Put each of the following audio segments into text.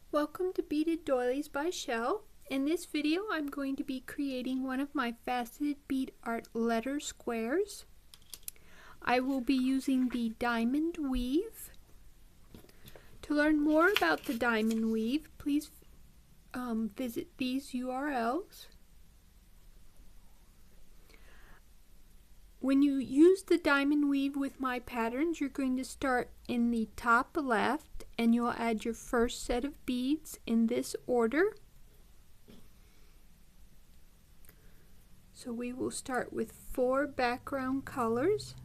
Welcome to Beaded Doilies by Shell. In this video I'm going to be creating one of my faceted bead art letter squares. I will be using the diamond weave. To learn more about the diamond weave, please visit these URLs. When you use the diamond weave with my patterns, you're going to start in the top left and you'll add your first set of beads in this order. So we will start with 4 background colors.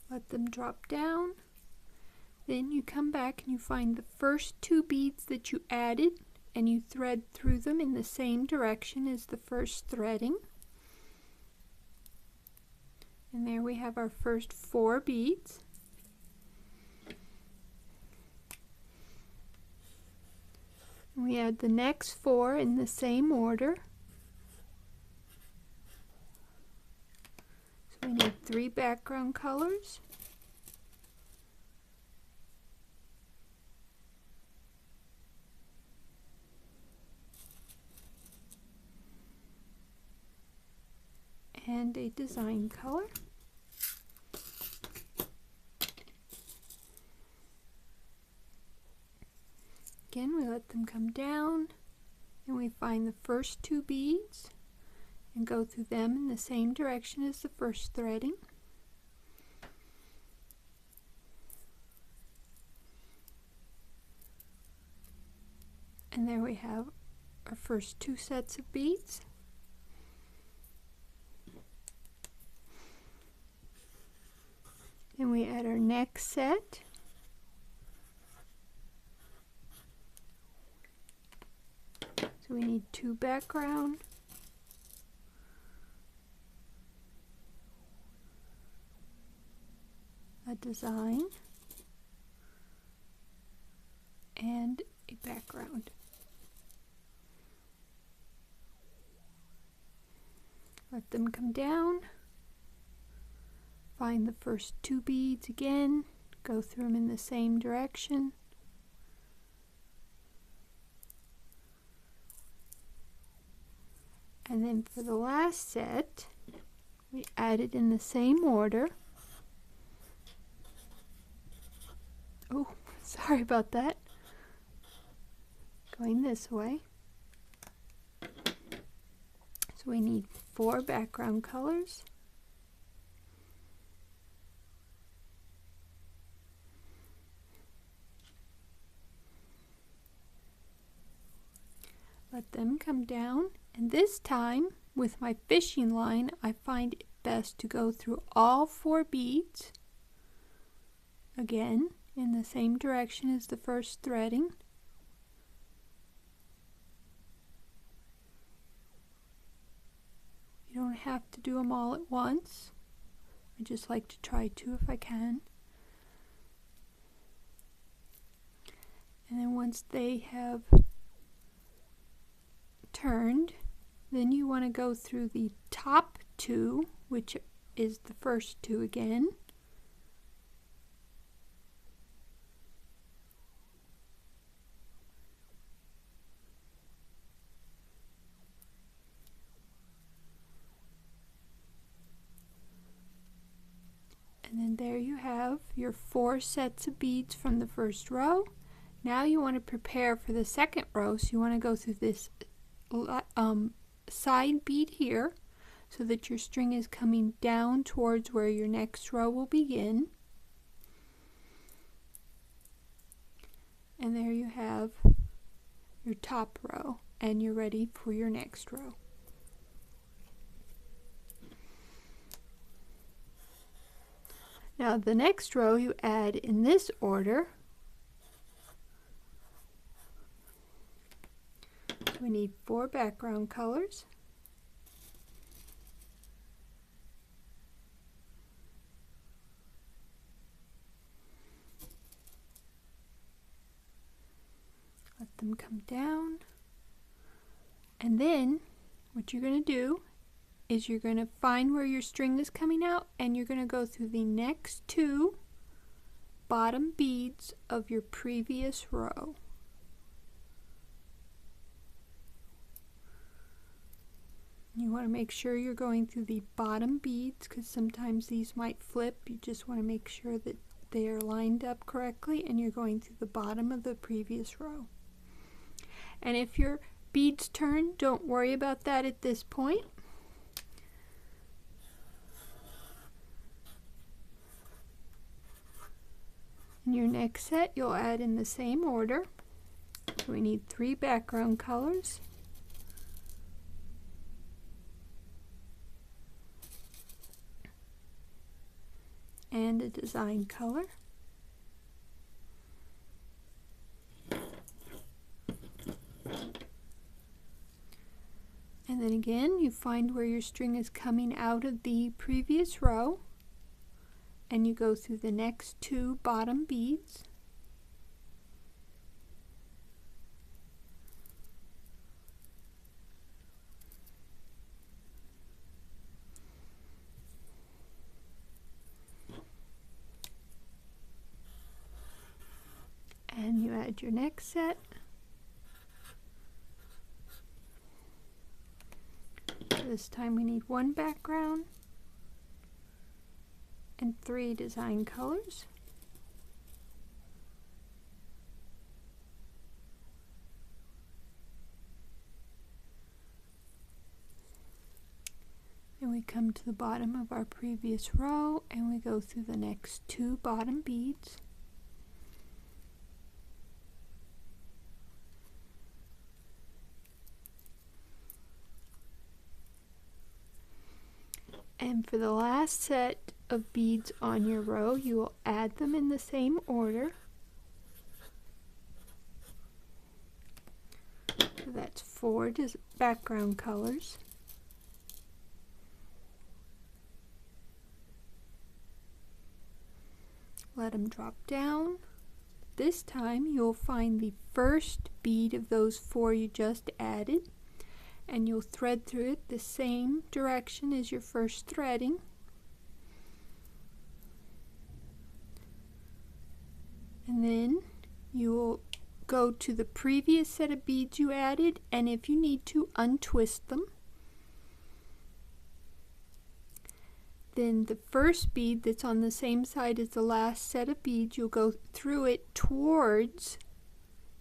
Let them drop down. Then you come back and you find the first 2 beads that you added and you thread through them in the same direction as the first threading. And there we have our first 4 beads. We add the next 4 in the same order. So we need 3 background colors. And a design color. Again, we let them come down and we find the first 2 beads and go through them in the same direction as the first threading. And there we have our first 2 sets of beads. And we add our next set. So we need 2 background. A design. And a background. Let them come down. Find the first 2 beads again, go through them in the same direction. And then for the last set, we add it in the same order. Oh, sorry about that. Going this way. So we need 4 background colors. Let them come down, and this time with my fishing line I find it best to go through all 4 beads again in the same direction as the first threading. You don't have to do them all at once. I just like to try to if I can. And then once they have turned, then you want to go through the top 2, which is the first 2 again. And then there you have your 4 sets of beads from the first row. Now you want to prepare for the second row, so you want to go through this side bead here so that your string is coming down towards where your next row will begin. And there you have your top row, and you're ready for your next row. Now the next row you add in this order. We need 4 background colors. let them come down. And then what you're going to do is you're going to find where your string is coming out, and you're going to go through the next 2 bottom beads of your previous row. You want to make sure you're going through the bottom beads, because sometimes these might flip. You just want to make sure that they are lined up correctly and you're going through the bottom of the previous row. And if your beads turn, don't worry about that at this point. In your next set, you'll add in the same order. So we need 3 background colors. And a design color. And then again, you find where your string is coming out of the previous row, and you go through the next 2 bottom beads. And you add your next set. This time we need 1 background and 3 design colors. Then we come to the bottom of our previous row and we go through the next 2 bottom beads. And for the last set of beads on your row, you will add them in the same order. So that's 4 background colors. Let them drop down. This time you'll find the first bead of those 4 you just added, and you'll thread through it the same direction as your first threading. And then you will go to the previous set of beads you added, and if you need to, untwist them. Then the first bead that's on the same side as the last set of beads, you'll go through it towards,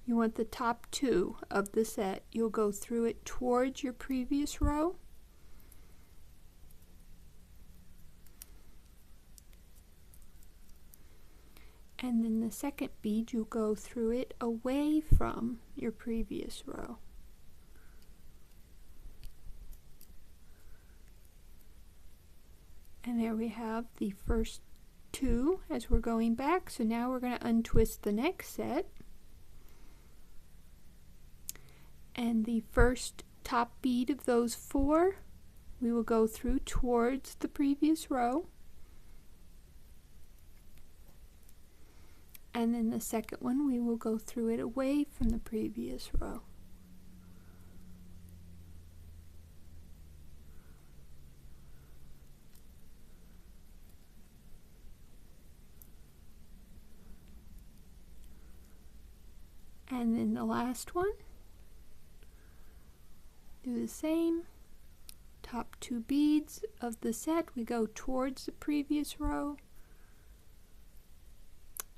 you want the top 2 of the set, you'll go through it towards your previous row. And then the second bead, you'll go through it away from your previous row. And there we have the first 2 as we're going back. So now we're going to untwist the next set. And the first top bead of those 4, we will go through towards the previous row. And then the second one, we will go through it away from the previous row. And then the last one, do the same. Top 2 beads of the set, we go towards the previous row.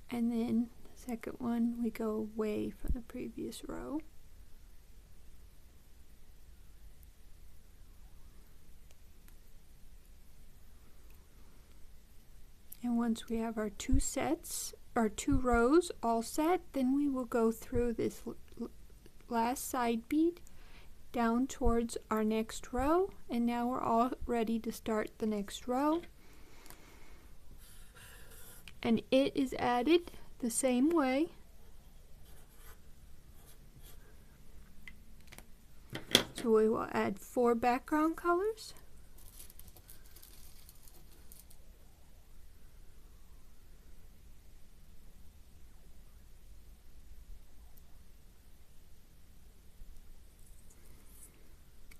And then the second one, we go away from the previous row. And once we have our 2 sets, our 2 rows all set, then we will go through this last side bead down towards our next row, and now we're all ready to start the next row. And it is added the same way. So we will add 4 background colors.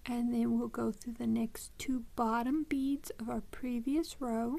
And then we'll go through the next 2 bottom beads of our previous row.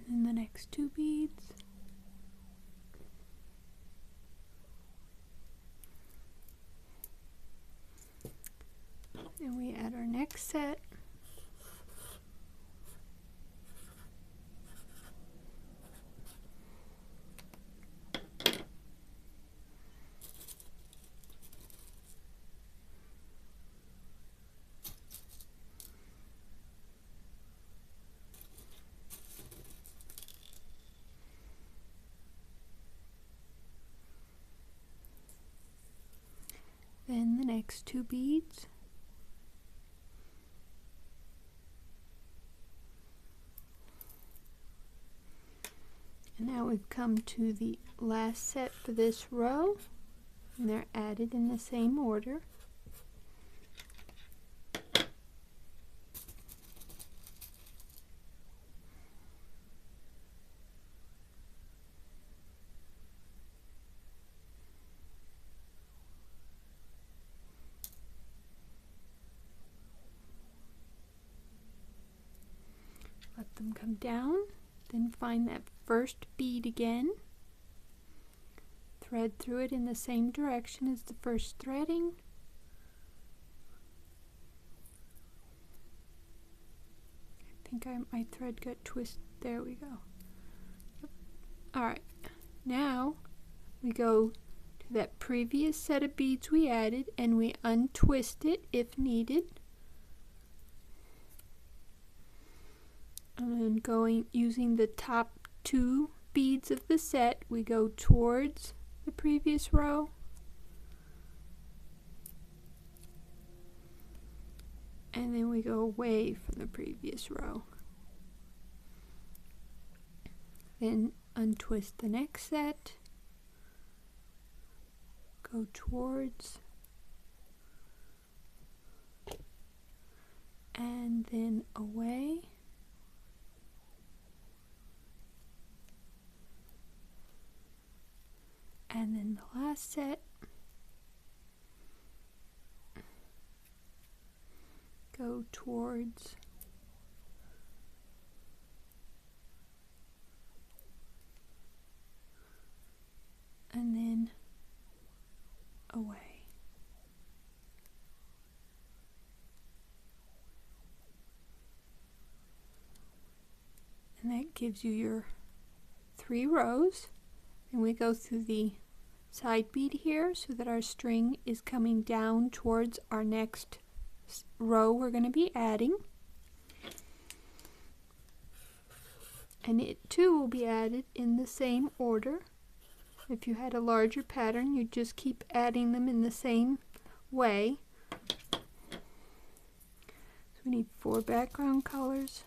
And then the next 2 beads. And we add our next set. Then the next 2 beads. And now we've come to the last set for this row, and they're added in the same order. Let them come down, then find that first bead again, thread through it in the same direction as the first threading, I think my thread got twisted, there we go. Yep. Alright, now we go to that previous set of beads we added and we untwist it if needed. And then using the top 2 beads of the set, we go towards the previous row. And then we go away from the previous row. Then untwist the next set, go towards, and then away. And then the last set, go towards, and then away. And that gives you your 3 rows. And we go through the side bead here so that our string is coming down towards our next row we're going to be adding. And it too will be added in the same order. If you had a larger pattern, you'd just keep adding them in the same way. So we need 4 background colors.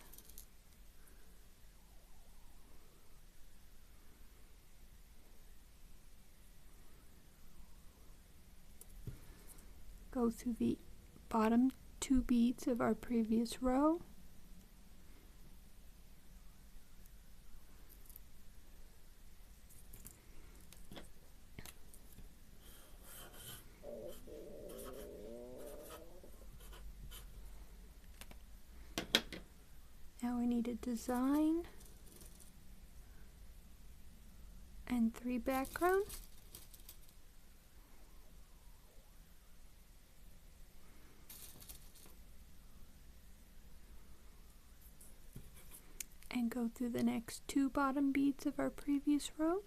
Go through the bottom 2 beads of our previous row. Now we need a design and 3 background. And go through the next 2 bottom beads of our previous row.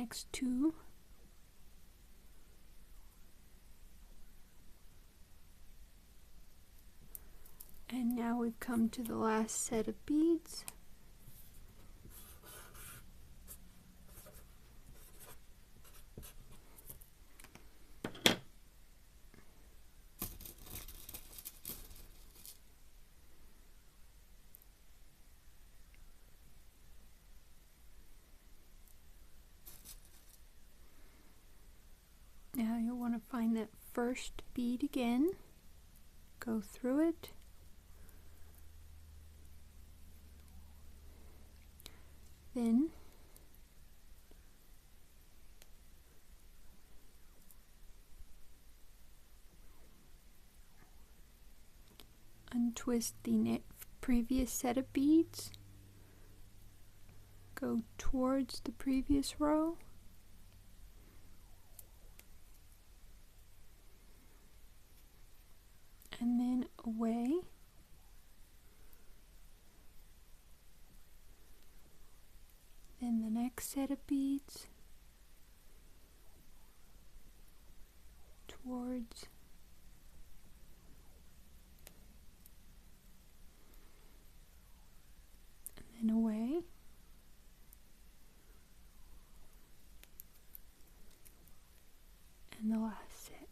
next two. And now we've come to the last set of beads. Now you'll want to find that first bead again, go through it, then untwist the previous set of beads, go towards the previous row, and then away, then the next set of beads, towards, and then away, and the last set.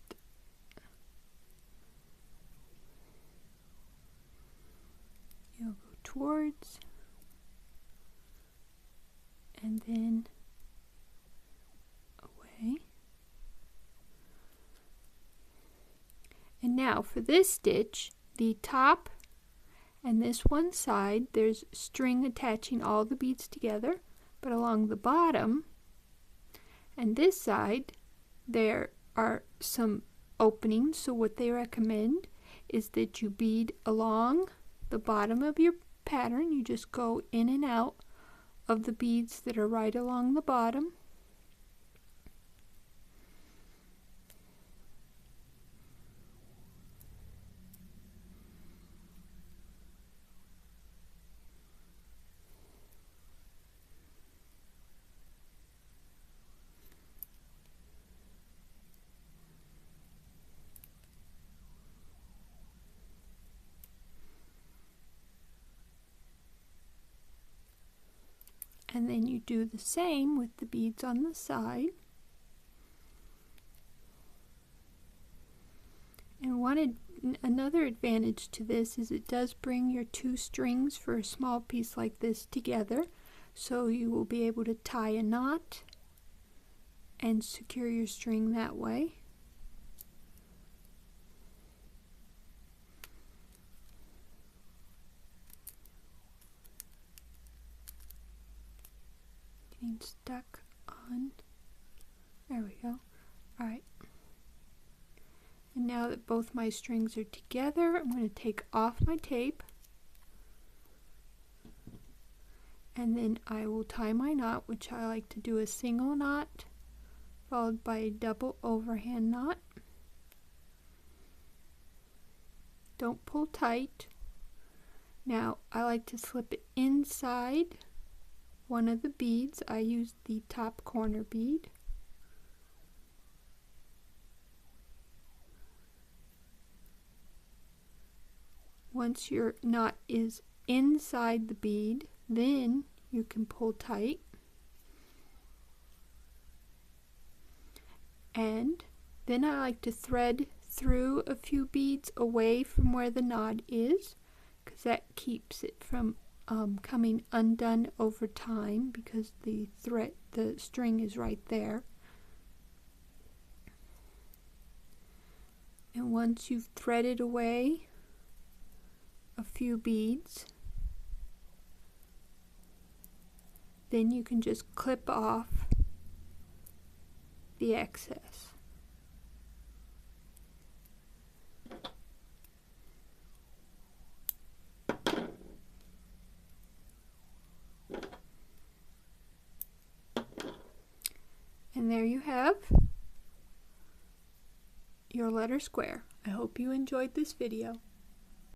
You'll go towards, and then away. And now for this stitch, the top and this one side, there's string attaching all the beads together, but along the bottom and this side there are some openings. So what they recommend is that you bead along the bottom of your pattern. You just go in and out of the beads that are right along the bottom. And then you do the same with the beads on the side. And another advantage to this is it does bring your two strings for a small piece like this together, so you will be able to tie a knot and secure your string that way. Getting stuck on, there we go. Alright, and now that both my strings are together, I'm going to take off my tape, and then I will tie my knot, which I like to do a single knot followed by a double overhand knot. Don't pull tight. Now I like to slip it inside one of the beads. I use the top corner bead. Once your knot is inside the bead, then you can pull tight. And then I like to thread through a few beads away from where the knot is, because that keeps it from coming undone over time, because the string is right there. And once you've threaded away a few beads, then you can just clip off the excess. And there you have your letter square. I hope you enjoyed this video.